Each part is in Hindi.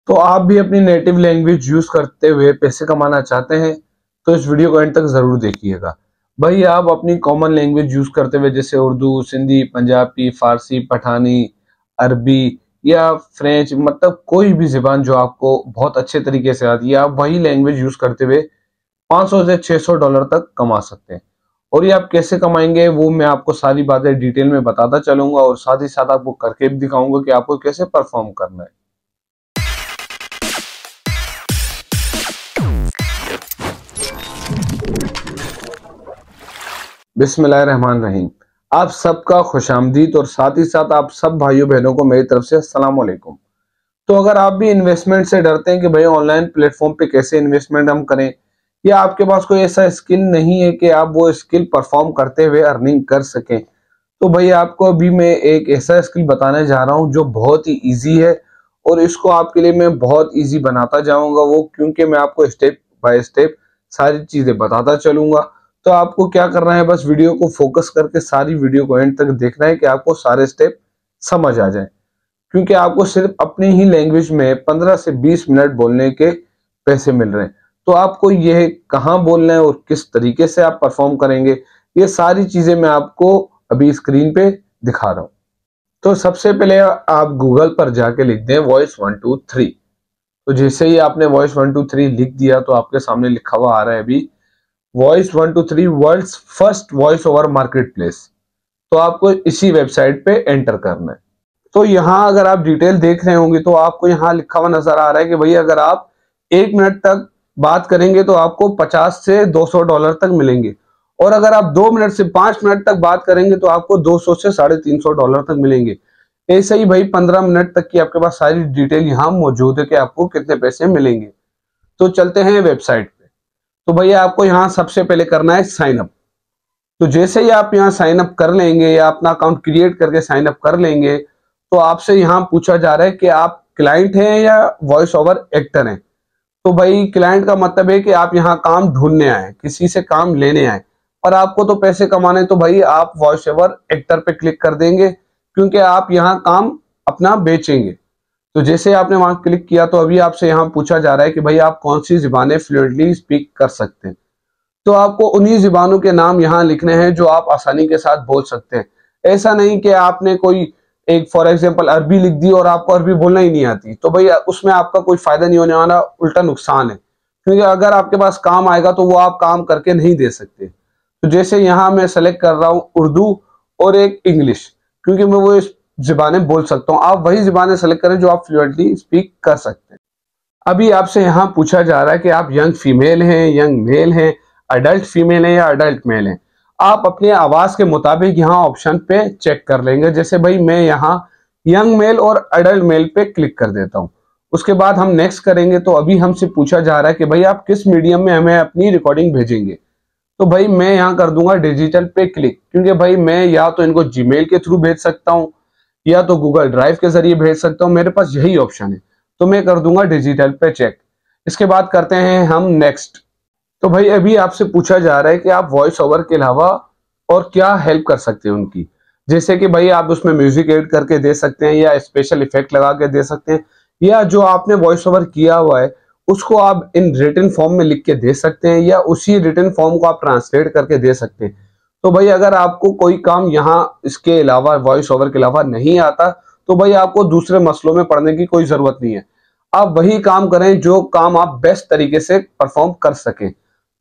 तो आप भी अपनी नेटिव लैंग्वेज यूज करते हुए पैसे कमाना चाहते हैं तो इस वीडियो को एंड तक जरूर देखिएगा। भाई आप अपनी कॉमन लैंग्वेज यूज करते हुए जैसे उर्दू, सिंधी, पंजाबी, फारसी, पठानी, अरबी या फ्रेंच, मतलब कोई भी जुबान जो आपको बहुत अच्छे तरीके से आती है, आप वही लैंग्वेज यूज करते हुए 500 से $600 तक कमा सकते हैं। और ये आप कैसे कमाएंगे वो मैं आपको सारी बातें डिटेल में बताता चलूंगा और साथ ही साथ आपको करके भी दिखाऊंगा कि आपको कैसे परफॉर्म करना है। बिस्मिल्लाहिर्रहमानिर्रहीम। आप सबका खुशामदीद और साथ ही साथ आप सब भाइयों बहनों को मेरी तरफ से अस्सलाम वालेकुम। तो अगर आप भी इन्वेस्टमेंट से डरते हैं कि भाई ऑनलाइन प्लेटफॉर्म पे कैसे इन्वेस्टमेंट हम करें, या आपके पास कोई ऐसा स्किल नहीं है कि आप वो स्किल परफॉर्म करते हुए अर्निंग कर सकें, तो भाई आपको अभी मैं एक ऐसा स्किल बताने जा रहा हूं जो बहुत ही इजी है और इसको आपके लिए मैं बहुत इजी बनाता जाऊंगा वो, क्योंकि मैं आपको स्टेप बाय स्टेप सारी चीजें बताता चलूंगा। तो आपको क्या करना है, बस वीडियो को फोकस करके सारी वीडियो को एंड तक देखना है कि आपको सारे स्टेप समझ आ जाए, क्योंकि आपको सिर्फ अपनी ही लैंग्वेज में 15 से 20 मिनट बोलने के पैसे मिल रहे हैं। तो आपको यह कहाँ बोलना है और किस तरीके से आप परफॉर्म करेंगे, ये सारी चीजें मैं आपको अभी स्क्रीन पे दिखा रहा हूं। तो सबसे पहले आप गूगल पर जाके लिख दें वॉइस 123। तो जैसे ही आपने वॉइस 123 लिख दिया तो आपके सामने लिखा हुआ आ रहा है अभी voice 123 world's first voice over market place. तो आपको इसी वेबसाइट पे एंटर करना है। तो यहाँ अगर आप डिटेल देख रहे होंगे तो आपको यहाँ लिखा हुआ नजर आ रहा है कि भाई अगर आप 1 मिनट तक बात करेंगे तो आपको 50 से $200 तक मिलेंगे, और अगर आप 2 मिनट से 5 मिनट तक बात करेंगे तो आपको 200 से $350 तक मिलेंगे। ऐसे ही भाई 15 मिनट तक की आपके पास सारी डिटेल यहाँ मौजूद है कि आपको कितने पैसे मिलेंगे। तो चलते हैं वेबसाइट पे। तो भैया आपको यहाँ सबसे पहले करना है साइन अप। तो जैसे ही आप यहाँ साइन अप कर लेंगे या अपना अकाउंट क्रिएट करके साइन अप कर लेंगे तो आपसे यहाँ पूछा जा रहा है कि आप क्लाइंट हैं या वॉइस ओवर एक्टर हैं। तो भाई क्लाइंट का मतलब है कि आप यहाँ काम ढूंढने आए, किसी से काम लेने आए, और आपको तो पैसे कमाने, तो भाई आप वॉइस ओवर एक्टर पे क्लिक कर देंगे क्योंकि आप यहाँ काम अपना बेचेंगे। तो जैसे आपने वहां क्लिक किया तो अभी आपसे यहाँ पूछा जा रहा है कि भाई आप कौन सी जुबानें फ्लुएंटली स्पीक कर सकते हैं। तो आपको उन्हीं जुबानों के नाम यहाँ लिखने हैं जो आप आसानी के साथ बोल सकते हैं। ऐसा नहीं कि आपने कोई एक फॉर एग्जांपल अरबी लिख दी और आपको अरबी बोलना ही नहीं आती, तो भाई उसमें आपका कोई फायदा नहीं होने वाला, उल्टा नुकसान है, क्योंकि अगर आपके पास काम आएगा तो वो आप काम करके नहीं दे सकते। तो जैसे यहाँ मैं सेलेक्ट कर रहा हूँ उर्दू और एक इंग्लिश, क्योंकि मैं वो जुबानें बोल सकता हूँ। आप वही जुबानें सेलेक्ट करें जो आप फ्लुएंटली स्पीक कर सकते हैं। अभी आपसे यहाँ पूछा जा रहा है कि आप यंग फीमेल हैं, यंग मेल हैं, अडल्ट फीमेल हैं या अडल्ट मेल हैं। आप अपनी आवाज के मुताबिक यहाँ ऑप्शन पे चेक कर लेंगे। जैसे भाई मैं यहाँ यंग मेल और अडल्ट मेल पे क्लिक कर देता हूँ। उसके बाद हम नेक्स्ट करेंगे। तो अभी हमसे पूछा जा रहा है कि भाई आप किस मीडियम में हमें अपनी रिकॉर्डिंग भेजेंगे। तो भाई मैं यहाँ कर दूंगा डिजिटल पे क्लिक, क्योंकि भाई मैं या तो इनको जीमेल के थ्रू भेज सकता हूँ या तो गूगल ड्राइव के जरिए भेज सकता हूँ, मेरे पास यही ऑप्शन है। तो मैं कर दूंगा डिजिटल पे चेक। इसके बाद करते हैं हम नेक्स्ट। तो भाई अभी आपसे पूछा जा रहा है कि आप वॉइस ओवर के अलावा और क्या हेल्प कर सकते हैं उनकी। जैसे कि भाई आप उसमें म्यूजिक ऐड करके दे सकते हैं या स्पेशल इफेक्ट लगा के दे सकते हैं, या जो आपने वॉइस ओवर किया हुआ है उसको आप इन रिटन फॉर्म में लिख के दे सकते हैं, या उसी रिटन फॉर्म को आप ट्रांसलेट करके दे सकते हैं। तो भाई अगर आपको कोई काम यहाँ इसके अलावा वॉइस ओवर के अलावा नहीं आता तो भाई आपको दूसरे मसलों में पढ़ने की कोई जरूरत नहीं है। आप वही काम करें जो काम आप बेस्ट तरीके से परफॉर्म कर सकें।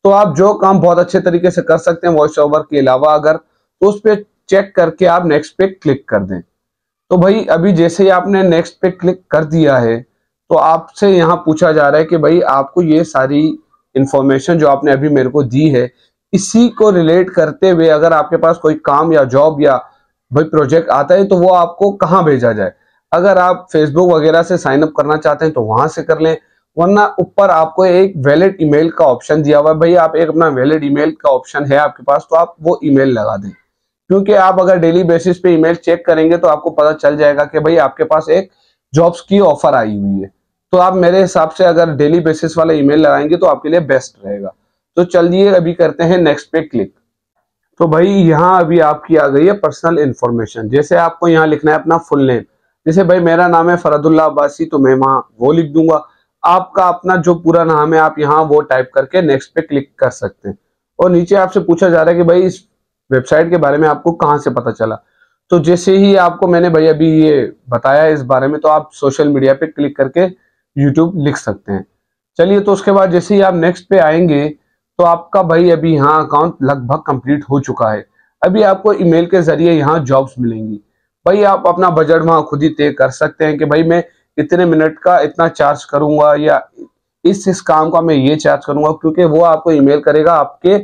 तो आप जो काम बहुत अच्छे तरीके से कर सकते हैं वॉइस ओवर के अलावा अगर, तो उस पर चेक करके आप नेक्स्ट पे क्लिक कर दें। तो भाई अभी जैसे ही आपने नेक्स्ट पे क्लिक कर दिया है तो आपसे यहाँ पूछा जा रहा है कि भाई आपको ये सारी इंफॉर्मेशन जो आपने अभी मेरे को दी है इसी को रिलेट करते हुए अगर आपके पास कोई काम या जॉब या भाई प्रोजेक्ट आता है तो वो आपको कहाँ भेजा जाए। अगर आप फेसबुक वगैरह से साइन अप करना चाहते हैं तो वहां से कर लें, वरना ऊपर आपको एक वैलिड ईमेल का ऑप्शन दिया हुआ है। भाई आप एक अपना वैलिड ईमेल का ऑप्शन है आपके पास तो आप वो ईमेल लगा दें, क्योंकि आप अगर डेली बेसिस पे ईमेल चेक करेंगे तो आपको पता चल जाएगा कि भाई आपके पास एक जॉब्स की ऑफर आई हुई है। तो आप मेरे हिसाब से अगर डेली बेसिस वाला ईमेल लगाएंगे तो आपके लिए बेस्ट रहेगा। तो चलिए अभी करते हैं नेक्स्ट पे क्लिक। तो भाई यहाँ अभी आपकी आ गई है पर्सनल इंफॉर्मेशन। जैसे आपको यहाँ लिखना है अपना फुल नेम। जैसे भाई मेरा नाम है फरदुल्ला अब्बासी, तो मैं वहाँ वो लिख दूंगा। आपका अपना जो पूरा नाम है आप यहाँ वो टाइप करके नेक्स्ट पे क्लिक कर सकते हैं। और नीचे आपसे पूछा जा रहा है कि भाई इस वेबसाइट के बारे में आपको कहाँ से पता चला। तो जैसे ही आपको मैंने भाई अभी ये बताया इस बारे में, तो आप सोशल मीडिया पे क्लिक करके यूट्यूब लिख सकते हैं। चलिए, तो उसके बाद जैसे ही आप नेक्स्ट पे आएंगे तो आपका भाई अभी यहाँ अकाउंट लगभग कंप्लीट हो चुका है। अभी आपको ईमेल के जरिए यहाँ जॉब्स मिलेंगी। भाई आप अपना बजट वहाँ खुद ही तय कर सकते हैं कि भाई मैं इतने मिनट का इतना चार्ज करूंगा या इस काम का मैं ये चार्ज करूंगा, क्योंकि वो आपको ईमेल करेगा आपके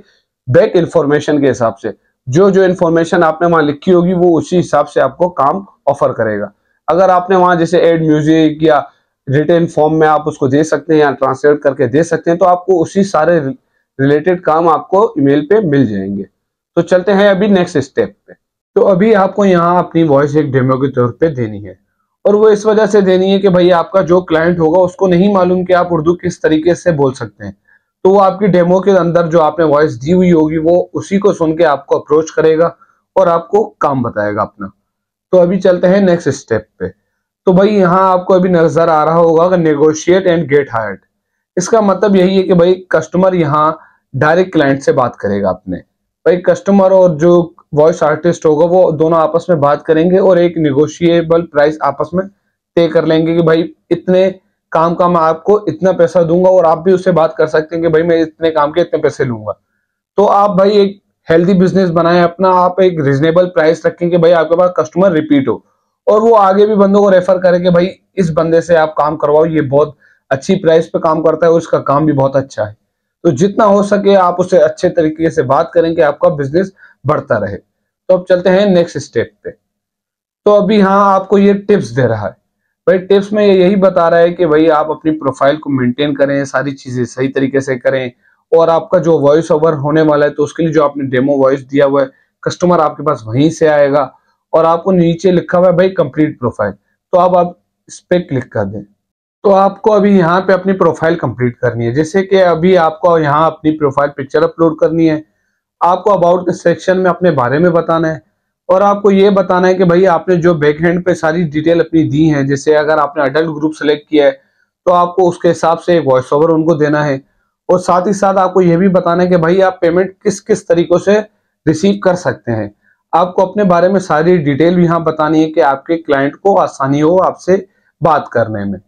बैक इंफॉर्मेशन के हिसाब से। जो जो इन्फॉर्मेशन आपने वहां लिखी होगी वो उसी हिसाब से आपको काम ऑफर करेगा। अगर आपने वहां जैसे एड म्यूजिक या रिटन फॉर्म में आप उसको दे सकते हैं या ट्रांसलेट करके दे सकते हैं, तो आपको उसी सारे रिलेटेड काम आपको ईमेल पे मिल जाएंगे। तो चलते हैं अभी नेक्स्ट स्टेप पे। तो अभी आपको यहाँ अपनी वॉइस एक डेमो के तौर पे देनी है, और वो इस वजह से देनी है कि भाई आपका जो क्लाइंट होगा उसको नहीं मालूम कि आप उर्दू किस तरीके से बोल सकते हैं। तो वो आपकी डेमो के अंदर जो आपने वॉइस दी हुई होगी वो उसी को सुन के आपको अप्रोच करेगा और आपको काम बताएगा अपना। तो अभी चलते हैं नेक्स्ट स्टेप पे। तो भाई यहाँ आपको अभी नजर आ रहा होगा नेगोशिएट एंड गेट हायर्ड। इसका मतलब यही है कि भाई कस्टमर यहाँ डायरेक्ट क्लाइंट से बात करेगा अपने। भाई कस्टमर और जो वॉइस आर्टिस्ट होगा वो दोनों आपस में बात करेंगे और एक निगोशिएबल प्राइस आपस में तय कर लेंगे कि भाई इतने काम का मैं आपको इतना पैसा दूंगा, और आप भी उससे बात कर सकते हैं कि भाई मैं इतने काम के इतने पैसे लूंगा। तो आप भाई एक हेल्दी बिजनेस बनाएं अपना, आप एक रिजनेबल प्राइस रखें कि भाई आपके पास कस्टमर रिपीट हो और वो आगे भी बंदों को रेफर करे कि भाई इस बंदे से आप काम करवाओ, ये बहुत अच्छी प्राइस पे काम करता है और इसका काम भी बहुत अच्छा है। तो जितना हो सके आप उससे अच्छे तरीके से बात करें कि आपका बिजनेस बढ़ता रहे। तो अब चलते हैं नेक्स्ट स्टेप पे। तो अभी हाँ आपको ये टिप्स दे रहा है। भाई टिप्स में ये यही बता रहा है कि भाई आप अपनी प्रोफाइल को मेंटेन करें, सारी चीजें सही तरीके से करें, और आपका जो वॉइस ओवर होने वाला है तो उसके लिए जो आपने डेमो वॉइस दिया हुआ है कस्टमर आपके पास वहीं से आएगा। और आपको नीचे लिखा हुआ है भाई कंप्लीट प्रोफाइल, तो अब आप इस पे क्लिक कर दें। तो आपको अभी यहाँ पे अपनी प्रोफाइल कंप्लीट करनी है। जैसे कि अभी आपको यहाँ अपनी प्रोफाइल पिक्चर अपलोड करनी है, आपको अबाउट के सेक्शन में अपने बारे में बताना है, और आपको ये बताना है कि भाई आपने जो बैकएंड पे सारी डिटेल अपनी दी है, जैसे अगर आपने अडल्ट ग्रुप सेलेक्ट किया है तो आपको उसके हिसाब से एक वॉइस ओवर उनको देना है। और साथ ही साथ आपको ये भी बताना है कि भाई आप पेमेंट किस किस तरीकों से रिसीव कर सकते हैं। आपको अपने बारे में सारी डिटेल भी यहाँ बतानी है कि आपके क्लाइंट को आसानी हो आपसे बात करने में।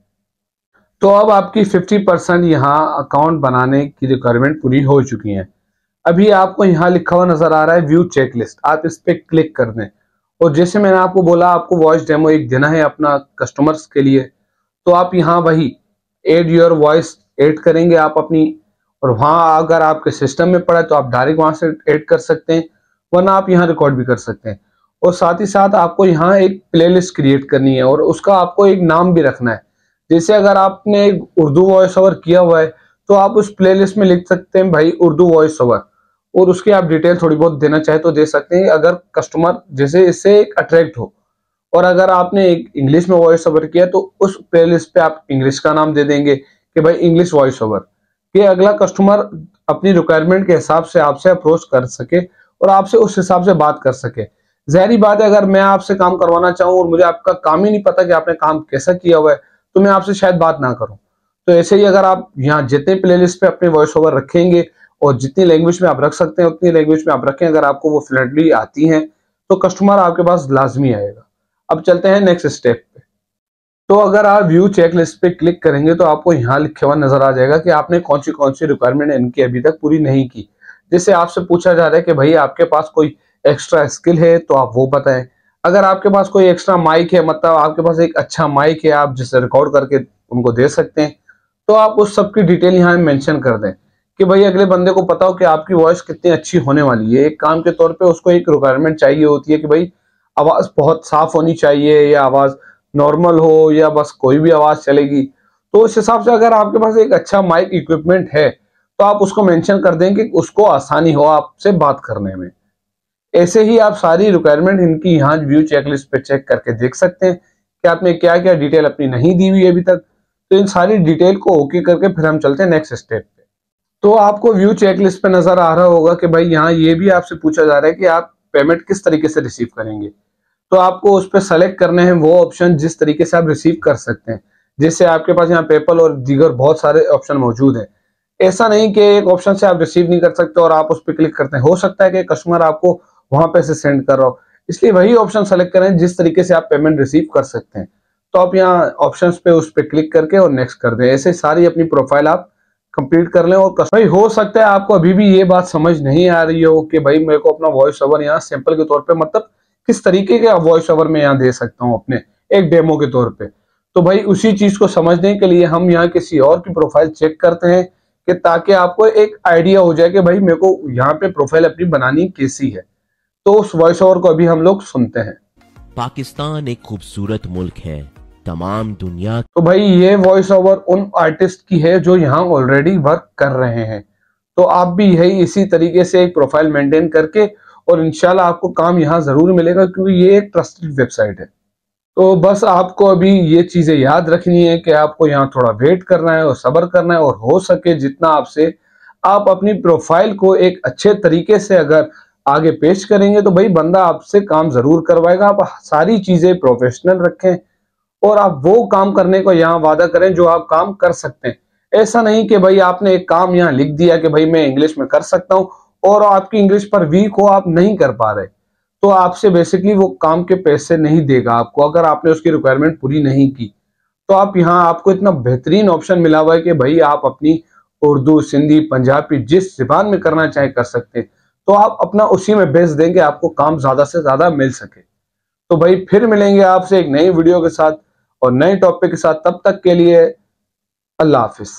तो अब आपकी 50% यहाँ अकाउंट बनाने की रिक्वायरमेंट पूरी हो चुकी है। अभी आपको यहाँ लिखा हुआ नजर आ रहा है व्यू चेकलिस्ट, आप इस पे क्लिक कर दें। और जैसे मैंने आपको बोला आपको वॉइस डेमो एक देना है अपना कस्टमर्स के लिए, तो आप यहाँ वही एड योर वॉइस ऐड करेंगे आप अपनी। और वहाँ अगर आपके सिस्टम में पड़ा है तो आप डायरेक्ट वहां से ऐड कर सकते हैं, वरना आप यहाँ रिकॉर्ड भी कर सकते हैं। और साथ ही साथ आपको यहाँ एक प्लेलिस्ट क्रिएट करनी है और उसका आपको एक नाम भी रखना है। जैसे अगर आपने उर्दू वॉइस ओवर किया हुआ है तो आप उस प्लेलिस्ट में लिख सकते हैं भाई उर्दू वॉइस ओवर, और उसकी आप डिटेल थोड़ी बहुत देना चाहे तो दे सकते हैं, अगर कस्टमर जैसे इससे एक अट्रैक्ट हो। और अगर आपने एक इंग्लिश में वॉइस ओवर किया तो उस प्लेलिस्ट पे आप इंग्लिश का नाम दे देंगे कि भाई इंग्लिश वॉइस ओवर, कि अगला कस्टमर अपनी रिक्वायरमेंट के हिसाब से आपसे अप्रोच कर सके और आपसे उस हिसाब से बात कर सके। जहरी बात है, अगर मैं आपसे काम करवाना चाहूँ और मुझे आपका काम ही नहीं पता कि आपने काम कैसा किया हुआ है तो मैं आपसे शायद बात ना करूं। तो ऐसे ही अगर आप यहाँ जितने प्लेलिस्ट पे अपने वॉइस ओवर रखेंगे और जितनी लैंग्वेज में आप रख सकते हैं उतनी लैंग्वेज में आप रखें, अगर आपको वो फ्लुएंटली आती हैं तो कस्टमर आपके पास लाजमी आएगा। अब चलते हैं नेक्स्ट स्टेप पे। तो अगर आप व्यू चेकलिस्ट पे क्लिक करेंगे तो आपको यहाँ लिखा हुआ नजर आ जाएगा कि आपने कौन सी रिक्वायरमेंट इनकी अभी तक पूरी नहीं की। जैसे आपसे पूछा जा रहा है कि भाई आपके पास कोई एक्स्ट्रा स्किल है तो आप वो बताएं। अगर आपके पास कोई एक्स्ट्रा माइक है, मतलब आपके पास एक अच्छा माइक है आप जिसे रिकॉर्ड करके उनको दे सकते हैं, तो आप उस सब की डिटेल यहाँ मेंशन कर दें कि भाई अगले बंदे को पता हो कि आपकी वॉइस कितनी अच्छी होने वाली है। एक काम के तौर पे उसको एक रिक्वायरमेंट चाहिए होती है कि भाई आवाज बहुत साफ होनी चाहिए या आवाज नॉर्मल हो या बस कोई भी आवाज चलेगी। तो उस हिसाब से अगर आपके पास एक अच्छा माइक इक्विपमेंट है तो आप उसको मेंशन कर दें कि उसको आसानी हो आपसे बात करने में। ऐसे ही आप सारी रिक्वायरमेंट इनकी यहाँ व्यू चेकलिस्ट पे चेक करके देख सकते हैं कि आपने क्या क्या डिटेल अपनी नहीं दी हुई अभी तक। तो इन सारी डिटेल को ओके करके फिर हम चलते हैं नेक्स्ट स्टेप पे। तो आपको व्यू चेकलिस्ट पे नजर आ रहा होगा कि भाई यहाँ ये भी आपसे पूछा जा रहा है कि आप पेमेंट किस तरीके से रिसीव करेंगे। तो आपको उस पर सेलेक्ट करने हैं वो ऑप्शन जिस तरीके से आप रिसीव कर सकते हैं, जिससे आपके पास यहाँ पेपल और दीगर बहुत सारे ऑप्शन मौजूद है। ऐसा नहीं कि एक ऑप्शन से आप रिसीव नहीं कर सकते और आप उस पर क्लिक करते हैं, हो सकता है कि कस्टमर आपको वहां पे से सेंड कर रहा हो, इसलिए वही ऑप्शन सेलेक्ट करें जिस तरीके से आप पेमेंट रिसीव कर सकते हैं। तो आप यहाँ ऑप्शंस पे उस पर क्लिक करके और नेक्स्ट कर दें। ऐसे सारी अपनी प्रोफाइल आप कंप्लीट कर लें। और भाई हो सकता है आपको अभी भी ये बात समझ नहीं आ रही हो कि भाई मेरे को अपना वॉइस ओवर यहाँ सैंपल के तौर पे, मतलब किस तरीके के वॉइस ओवर में यहाँ दे सकता हूँ अपने एक डेमो के तौर पे। तो भाई उसी चीज को समझने के लिए हम यहाँ किसी और की प्रोफाइल चेक करते हैं कि ताकि आपको एक आइडिया हो जाए कि भाई मेरे को यहाँ पे प्रोफाइल अपनी बनानी कैसी है। तो उस वॉइस ओवर को अभी हम लोग सुनते हैं। पाकिस्तान एक खूबसूरत मुल्क है, तमाम दुनिया। तो भाई ये वॉइस ओवर उन आर्टिस्ट की है जो यहाँ ऑलरेडी वर्क कर रहे हैं। तो आप भी यही इसी तरीके से एक प्रोफाइल मेंटेन करके और इंशाल्लाह आपको काम यहाँ जरूर मिलेगा, क्योंकि ये एक ट्रस्टेड वेबसाइट है। तो बस आपको अभी ये चीजें याद रखनी है कि आपको यहाँ थोड़ा वेट करना है और सब्र करना है, और हो सके जितना आपसे आप अपनी प्रोफाइल को एक अच्छे तरीके से अगर आगे पेश करेंगे तो भाई बंदा आपसे काम जरूर करवाएगा। आप सारी चीजें प्रोफेशनल रखें और आप वो काम करने को यहाँ वादा करें जो आप काम कर सकते हैं। ऐसा नहीं कि भाई आपने एक काम यहाँ लिख दिया कि भाई मैं इंग्लिश में कर सकता हूँ और आपकी इंग्लिश पर वीक हो, आप नहीं कर पा रहे, तो आपसे बेसिकली वो काम के पैसे नहीं देगा आपको अगर आपने उसकी रिक्वायरमेंट पूरी नहीं की। तो आप यहाँ आपको इतना बेहतरीन ऑप्शन मिला हुआ है कि भाई आप अपनी उर्दू, सिंधी, पंजाबी जिस ज़बान में करना चाहे कर सकते हैं। तो आप अपना उसी में बेच देंगे, आपको काम ज्यादा से ज्यादा मिल सके। तो भाई फिर मिलेंगे आपसे एक नई वीडियो के साथ और नए टॉपिक के साथ। तब तक के लिए अल्लाह हाफिज।